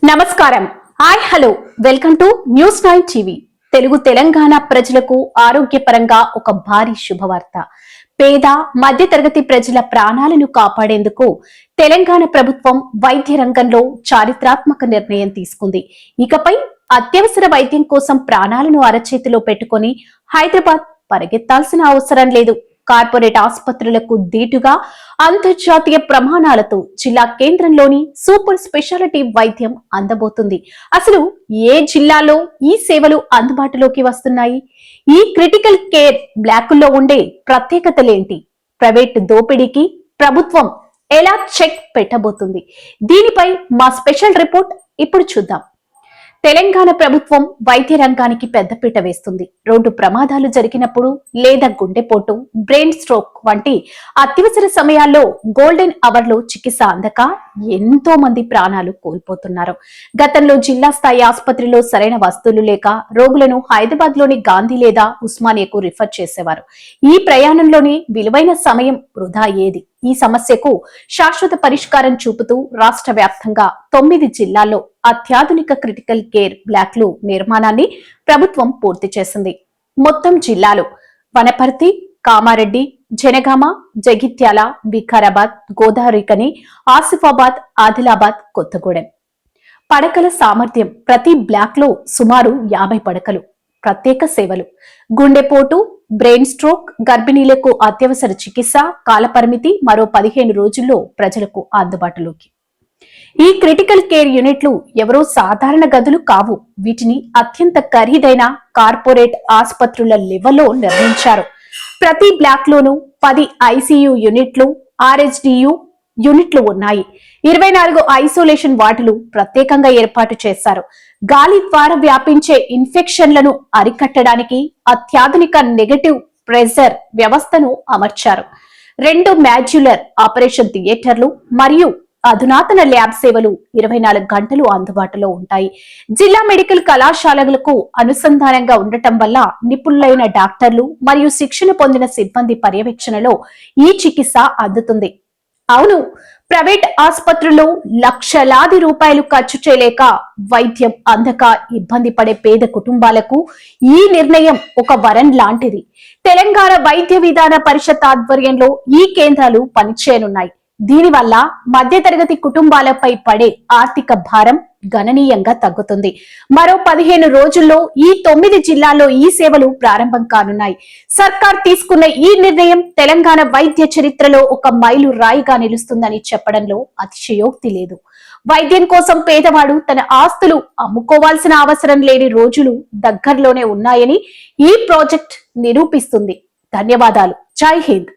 నమస్కారం. Hi hello welcome to news 9 TV. Telangana ప్రజలకు ఆరోగ్యపరంగా ఒక భారీ శుభవార్త. పేద మధ్యతరగతి ప్రజల ప్రాణాలను కాపాడేందుకు తెలంగాణ ప్రభుత్వం వైద్య రంగంలో చారిత్రాత్మక నిర్ణయం తీసుకుంది. ఇకపై అత్యవసర వైద్యం కోసం ప్రాణాలను అరచేతిలో పెట్టుకొని హైదరాబాద్ పరిగెత్తాల్సిన అవసరం లేదు. కార్పొరేట్ ఆసుపత్రులకు దీటుగా అంతర్జాతీయ ప్రమాణాలతో జిల్లా కేంద్రంలోని సూపర్ స్పెషాలిటీ వైద్యం అందబోతుంది. అసలు ఏ జిల్లాలో ఈ సేవలు అందుబాటులోకి వస్తున్నాయి? ఈ క్రిటికల్ కేర్ బ్లాకుల్లో ఉండే ప్రత్యేకతలేంటి? ప్రైవేట్ దోపిడీకి ప్రభుత్వం ఎలా చెక్ పెట్టబోతుంది? దీనిపై మా స్పెషల్ రిపోర్ట్ ఇప్పుడు చూద్దాం. తెలంగాణ ప్రభుత్వం వైద్య రంగానికి పెద్దపీట వేస్తుంది. రోడ్డు ప్రమాదాలు జరిగినప్పుడు లేదా గుండెపోటు, బ్రెయిన్ స్ట్రోక్ వంటి అత్యవసర సమయాల్లో గోల్డెన్ అవర్ లో చికిత్స అందక ఎంతో మంది ప్రాణాలు కోల్పోతున్నారు. గతంలో జిల్లా స్థాయి ఆసుపత్రిలో సరైన వస్తువులు లేక రోగులను హైదరాబాద్ లోని గాంధీ లేదా ఉస్మానియాకు రిఫర్ చేసేవారు. ఈ ప్రయాణంలోని విలువైన సమయం వృధా అయ్యేది. ఈ సమస్యకు శాశ్వత పరిష్కారం చూపుతూ రాష్ట్ర వ్యాప్తంగా 9 జిల్లాల్లో అత్యాధునిక క్రిటికల్ కేర్ బ్లాక్లు నిర్మాణాన్ని ప్రభుత్వం పూర్తి చేసింది. మొత్తం జిల్లాలు వనపర్తి, కామారెడ్డి, జనగామ, జగిత్యాల, వికారాబాద్, గోదావరికని, ఆసిఫాబాద్, ఆదిలాబాద్, కొత్తగూడెం. పడకల సామర్థ్యం ప్రతి బ్లాక్ లో సుమారు 50 పడకలు. ప్రత్యేక సేవలు: గుండెపోటు, బ్రెయిన్ స్ట్రోక్, గర్భిణీలకు అత్యవసర చికిత్స, కాలపరిమితి మరో 15 రోజుల్లో ప్రజలకు అందుబాటులోకి. ఈ క్రిటికల్ కేర్ యూనిట్లు ఎవరో సాధారణ గదులు కావు. వీటిని అత్యంత ఖరీదైన కార్పొరేట్ ఆసుపత్రుల లెవెల్లో నిర్మించారు. ప్రతి బ్లాక్ లోనూ 10 ఐసీయూ యూనిట్లు, ఆర్హెచ్డియు యూనిట్లు ఉన్నాయి. 24 ఐసోలేషన్ వార్డులు ప్రత్యేకంగా ఏర్పాటు చేశారు. గాలి ద్వారా వ్యాపించే ఇన్ఫెక్షన్లను అరికట్టడానికి అత్యాధునిక నెగటివ్ ప్రెషర్ వ్యవస్థను అమర్చారు. 2 మాడ్యులర్ ఆపరేషన్ థియేటర్లు మరియు అధునాతన ల్యాబ్ సేవలు 24 గంటలు అందుబాటులో ఉంటాయి. జిల్లా మెడికల్ కళాశాలలకు అనుసంధానంగా ఉండటం వల్ల నిపుణులైన డాక్టర్లు మరియు శిక్షణ పొందిన సిబ్బంది పర్యవేక్షణలో ఈ చికిత్స అందుతుంది. అవును, ప్రైవేట్ ఆసుపత్రుల్లో లక్షలాది రూపాయలు ఖర్చు చేయలేక వైద్యం అందక ఇబ్బంది పడే పేద కుటుంబాలకు ఈ నిర్ణయం ఒక వరం లాంటిది. తెలంగాణ వైద్య విధాన పరిషత్ ఆధ్వర్యంలో ఈ కేంద్రాలు పనిచేయనున్నాయి. దీనివల్ల మధ్యతరగతి కుటుంబాలపై పడే ఆర్థిక భారం గణనీయంగా తగ్గుతుంది. మరో 15 రోజుల్లో ఈ 9 జిల్లాల్లో ఈ సేవలు ప్రారంభం కానున్నాయి. సర్కార్ తీసుకున్న ఈ నిర్ణయం తెలంగాణ వైద్య చరిత్రలో ఒక మైలు రాయిగా నిలుస్తుందని చెప్పడంలో అతిశయోక్తి లేదు. వైద్యం కోసం పేదవాడు తన ఆస్తులు అమ్ముకోవాల్సిన అవసరం లేని రోజులు దగ్గరలోనే ఉన్నాయని ఈ ప్రాజెక్ట్ నిరూపిస్తుంది. ధన్యవాదాలు. జై హింద్.